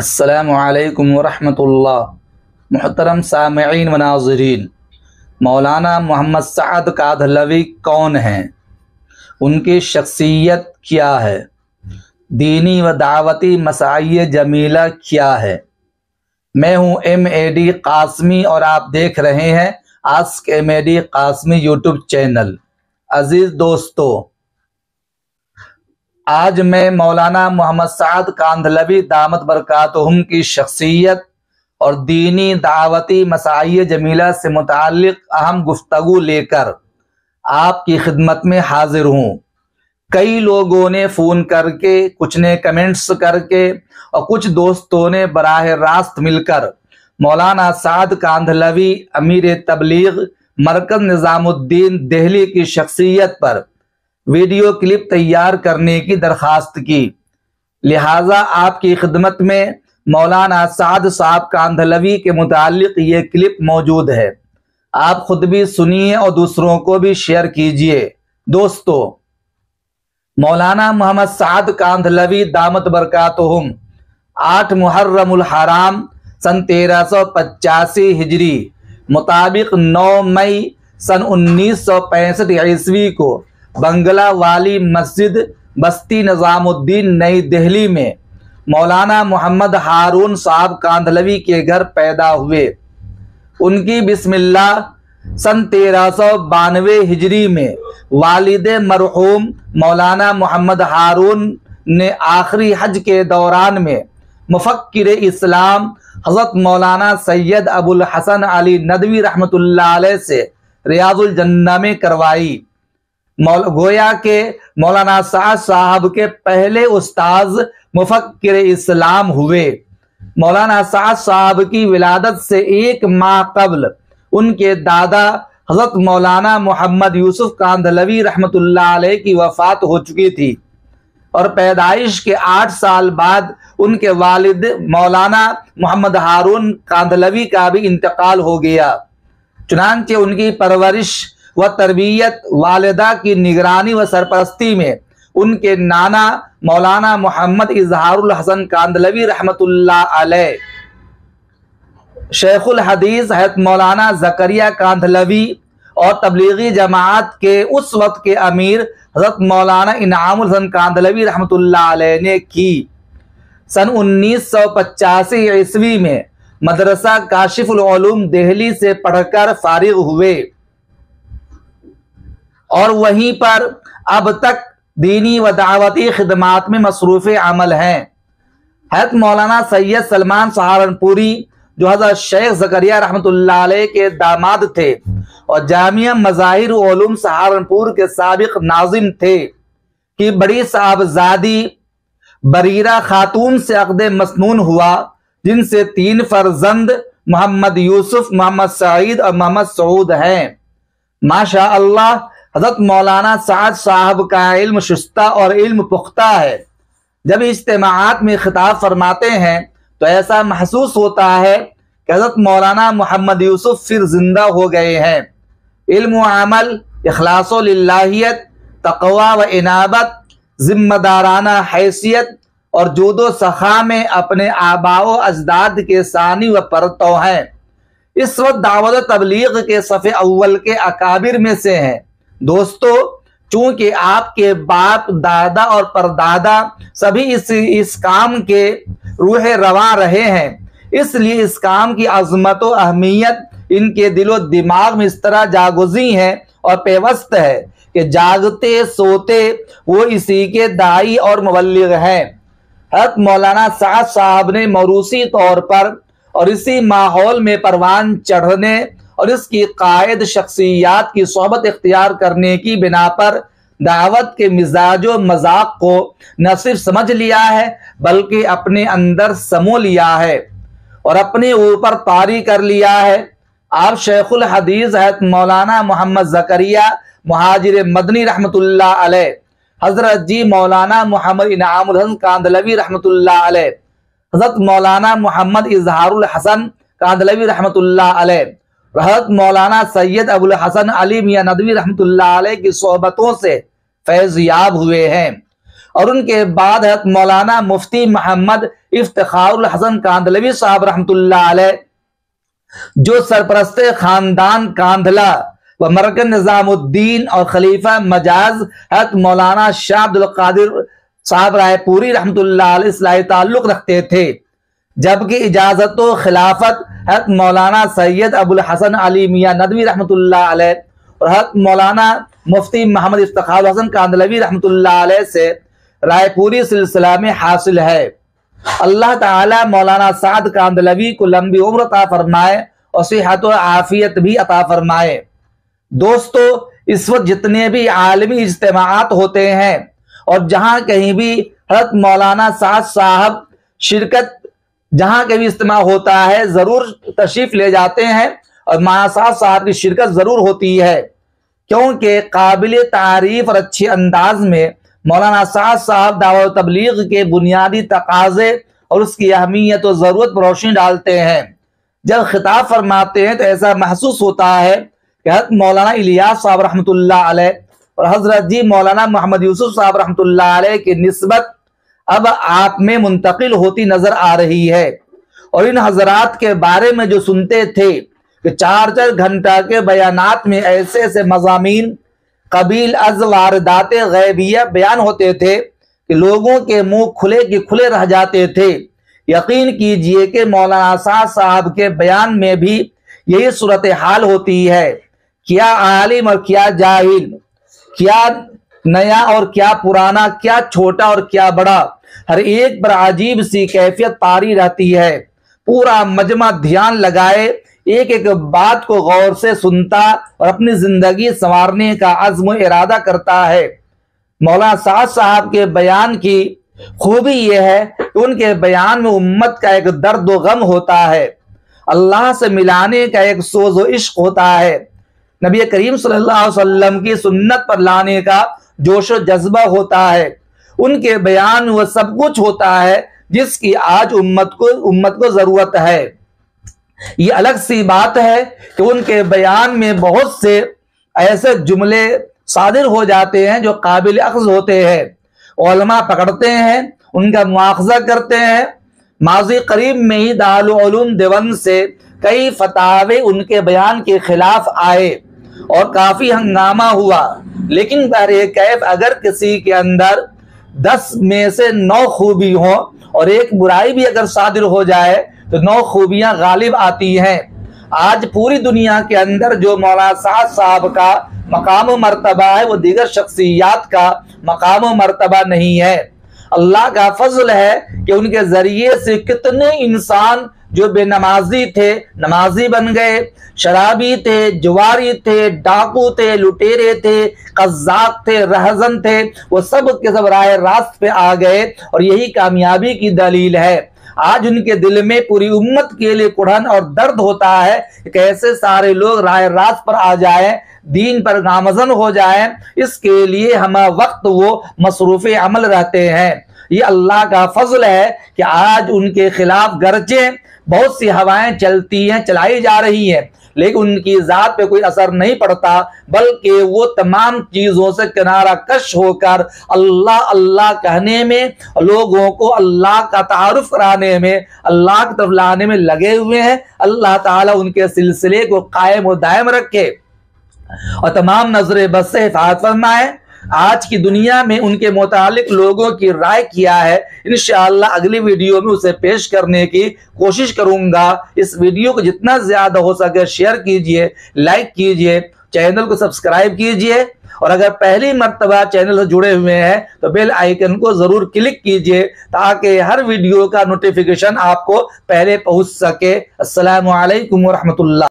अस्सलामु अलैकुम वरहमतुल्लाह। मुहतरम सामईन व नाज़रीन, मौलाना मोहम्मद सअद कादहलवी कौन हैं? उनकी शख्सियत क्या है? दीनी व दावती मसाइल जमीला क्या है? मैं हूँ MAD कासमी और आप देख रहे हैं ask MAD Qasmi YouTube channel. अजीज दोस्तों, आज मैं मौलाना मोहम्मद सअद कादहलवी दामत बरकातुहुम की शख्सियत और दीनी दावती मसाइल जमीला से मुताल्लिक अहम गुफ्तगू लेकर आपकी खिदमत में हाजिर हूँ। कई लोगों ने फ़ोन करके, कुछ ने कमेंट्स करके और कुछ दोस्तों ने बराह रास्त मिलकर मौलाना सअद कादहलवी अमीर तबलीग मरकज़ निज़ामुद्दीन दिल्ली की शख्सियत पर वीडियो क्लिप तैयार करने की दरख्वास्त की। लिहाजा आपकी खिदमत में मौलाना सअद साहब कादहलवी के मुतालिक ये क्लिप मौजूद है। आप खुद भी सुनिए और दूसरों को भी शेयर कीजिए। दोस्तों, मौलाना मोहम्मद सअद कादहलवी दामत बरकातुहुम 8 मुहर्रमुल हराम सन 1385 हिजरी मुताबिक 9 मई सन 1965 ईस्वी को बंगला वाली मस्जिद बस्ती निज़ामुद्दीन नई दिल्ली में मौलाना मोहम्मद हारून साहब कादहलवी के घर पैदा हुए। उनकी बिस्मिल्लाह सन 1392 हिजरी में वालिदे मरहूम मौलाना मोहम्मद हारून ने आखिरी हज के दौरान में मुफक्किर इस्लाम हज़रत मौलाना सैयद अबुल हसन अली नदवी रहमतुल्लाह अलैह से रियाजुल जन्नह में करवाई। गोया के मौलाना सअद साहब के पहले उस्ताज मुफक्किर इस्लाम हुए। मौलाना सअद साहब की विलादत से 1 माह कबल उनके दादा हज़रत मौलाना मोहम्मद यूसुफ कादहलवी रहमतुल्लाह अलैह की वफ़ात हो चुकी थी और पैदाइश के 8 साल बाद उनके वालिद मौलाना मोहम्मद हारून कादहलवी का भी इंतकाल हो गया। चुनांचे उनकी परवरिश व तरबियत वालिदा की निगरानी व सरपरस्ती में उनके नाना मौलाना मोहम्मद इजहारुल हसन कादहलवी रहमतुल्लाह अलैह, शेखुल हदीस हज़रत मौलाना ज़करिया कादहलवी और तबलीगी जमात के उस वक्त के अमीर हज़रत मौलाना इनामुल हसन कादहलवी रहमतुल्लाह अलैह ने की। सन 1985 ईस्वी में मदरसा काशिफुल उलूम दिल्ली से पढ़कर फारिग हुए और वहीं पर अब तक दीनी व दावती खिदमात में मसरूफ़ अमल हैं। हज़रत मौलाना सैयद सलमान सहारनपुरी जो हज़रत शेख ज़करिया रहमतुल्लाह अलैह के दामाद थे और जामिया मज़ाहिर उलूम सहारनपुर के साबिक नाज़िम थे कि बड़ी साहबजादी बरीरा खातून से अक़्द मसनून हुआ, जिनसे 3 फर्जंद मोहम्मद यूसुफ, मोहम्मद सईद और मोहम्मद सऊद हैं। माशा अल्लाह, हज़रत मौलाना सअद साहब का इल्म शुस्ता और इल्म पुख्ता है। जब इज्तिमाआत में खिताब फरमाते हैं तो ऐसा महसूस होता है कि हज़रत मौलाना मोहम्मद यूसुफ फिर जिंदा हो गए हैं। इल्म व अमल, इखलास व लिल्लाहियत, तक़वा व इनाबत, जिम्मेदाराना हैसियत और जूदो सखा में अपने आबाओ अजदाद के सानी व परतो हैं। इस वक्त दावत तबलीग के सफ़े अव्वल के अकाबिर में से हैं। दोस्तों, चूंकि आपके बाप, दादा और परदादा सभी इस काम के रूह रवा रहे हैं, इसलिए इस काम की अजमत व अहमियत इनके दिलो दिमाग में इस तरह जागुज़ी है और पेवस्त है कि जागते सोते वो इसी के दाई और मुबल्लिग हैं। हज़रत मौलाना सअद साहब ने मौरूसी तौर पर और इसी माहौल में परवान चढ़ने और इसकी कायद शख्सियात की सोहबत इख्तियार करने की बिना पर दावत के मिजाजो मजाक को न सिर्फ समझ लिया है बल्कि अपने अंदर समो लिया है और अपने ऊपर तारी कर लिया है। आप शेखुल हदीस हज़रत मौलाना मोहम्मद ज़करिया मुहाजिर मदनी रहमतुल्लाह अलैह, हज़रत जी मौलाना मोहम्मद इनामुल हसन कादहलवी रहमतुल्लाह अलैह, हज़रत मौलाना मोहम्मद इजहारुल हसन कादहलवी रहमतुल्लाह अलैह, हज़रत मौलाना सैयद अबुल हसन अली मियां नदवी रहमतुल्लाह अलैह की सोहबतों से फैज़ याब हुए हैं और उनके बाद हज़रत मौलाना मुफ्ती मोहम्मद इफ्तिखारुल हसन कांदलवी साहब रहमतुल्लाह अलैह, जो सरपरस्ते खानदान कांधला व मरकज निजामुद्दीन और खलीफा मजाज हज़रत मौलाना शाह अब्दुल कादिर साहब रायपुरी रहमतुल्लाह अलैह इस्लाही ताल्लुक रखते थे, जबकि इजाजत व खिलाफत हज़रत मौलाना सैयद अबुल हसन अली मियां नदवी रहमतुल्लाह अलैह और हज़रत मौलाना मुफ्ती मोहम्मद इफ्तिखारुल हसन कांदलवी रहमतुल्लाह अलैह से रायपुरी सिलसिला में हासिल है। अल्लाह ताला मौलाना साद कांदलवी को लंबी उम्र अता फरमाए और सेहत व आफियत भी अता फरमाए। दोस्तों, इस वक्त जितने भी आलमी इज्तिमाआत होते हैं और जहां कहीं भी हज़रत मौलाना साद साहब शिरकत, जहां कहीं भी इज्तिमा होता है जरूर तशरीफ ले जाते हैं और मौलाना साद साहब की शिरकत जरूर होती है, क्योंकि काबिल तारीफ और अच्छे अंदाज में मौलाना साद साहब दावत तबलीग के बुनियादी तकाजे और उसकी अहमियत और ज़रूरत पर रोशनी डालते हैं। जब खिताब फरमाते हैं तो ऐसा महसूस होता है कि हज़रत मौलाना इलियास साहब रहमतुल्लाह अलैह और हज़रत जी मौलाना मोहम्मद यूसुफ साहब रहमतुल्लाह अलैह की निस्बत अब आप में मुंतकिल होती नजर आ रही है। और इन हजरात के बारे में जो सुनते थे कि 4-4 घंटा के बयानात में ऐसे ऐसे मज़ामीन कबील अज वारदात गैबिया बयान होते थे कि लोगों के मुंह खुले के खुले रह जाते थे। यकीन कीजिए कि मौलाना साद साहब के बयान में भी यही सूरत हाल होती है। क्या आलिम और क्या जाहिल, क्या नया और क्या पुराना, क्या छोटा और क्या बड़ा, हर एक पर अजीब सी कैफियत तारी रहती है। पूरा मजमा ध्यान लगाए, एक एक बात को गौर से सुनता और अपनी जिंदगी संवारने का अज़्म इरादा करता है। मौलाना साद साहब के बयान की खूबी यह है कि उनके बयान में उम्मत का एक दर्द व गम होता है, अल्लाह से मिलाने का एक सोज व इश्क होता है, नबी करीम सल्लल्लाहु अलैहि वसल्लम की सुन्नत पर लाने का जोश व जज्बा होता है। उनके बयान वह सब कुछ होता है जिसकी आज उम्मत को जरूरत है। ये अलग सी बात है कि उनके बयान में बहुत से ऐसे जुमले सादिर हो जाते हैं जो काबिल अख्ज़ होते हैं, उलमा पकड़ते हैं, उनका मुआखजा करते हैं। माजी करीब में ही दारुल उलूम देवबंद से कई फतावे उनके बयान के खिलाफ आए और काफी हंगामा हुआ, लेकिन बहरे कैफ अगर किसी के अंदर 10 में से 9 खूबी हो और एक बुराई भी अगर सादिर हो जाए तो 9 खूबियां गालिब आती हैं। आज पूरी दुनिया के अंदर जो मौलाना साद साहब का मकाम व मर्तबा है वो दीगर शख्सियात का मकाम व मर्तबा नहीं है। अल्लाह का फजल है कि उनके जरिए से कितने इंसान जो बेनमाजी थे नमाजी बन गए, शराबी थे, जुआरी थे, डाकू थे, लुटेरे थे, कज़्ज़ाब थे, रहज़न थे, वो सब के सब राह रास्त पे आ गए और यही कामयाबी की दलील है। आज उनके दिल में पूरी उम्मत के लिए कुढ़न और दर्द होता है कि कैसे सारे लोग राह रास्त पर आ जाएं, दीन पर गामजन हो जाएं। इसके लिए हम वक्त वो मसरूफ़ अमल रहते हैं। ये अल्लाह का फजल है कि आज उनके खिलाफ गरजे बहुत सी हवाएं चलती हैं, चलाई जा रही हैं, लेकिन उनकी जात पे कोई असर नहीं पड़ता, बल्कि वो तमाम चीजों से किनारा कश होकर अल्लाह अल्लाह कहने में, लोगों को अल्लाह का तारुफ कराने में, अल्लाह की तरफ लाने में लगे हुए हैं। अल्लाह ताला उनके सिलसिले को कायम और दायम रखे और तमाम नजर बस से हिफाजत फरमाए। आज की दुनिया में उनके मुतालिक लोगों की राय किया है, इंशाअल्लाह अगली वीडियो में उसे पेश करने की कोशिश करूंगा। इस वीडियो को जितना ज्यादा हो सके शेयर कीजिए, लाइक कीजिए, चैनल को सब्सक्राइब कीजिए और अगर पहली मर्तबा चैनल से जुड़े हुए हैं तो बेल आइकन को जरूर क्लिक कीजिए ताकि हर वीडियो का नोटिफिकेशन आपको पहले पहुंच सके। अस्सलामु अलैकुम व रहमतुल्लाह।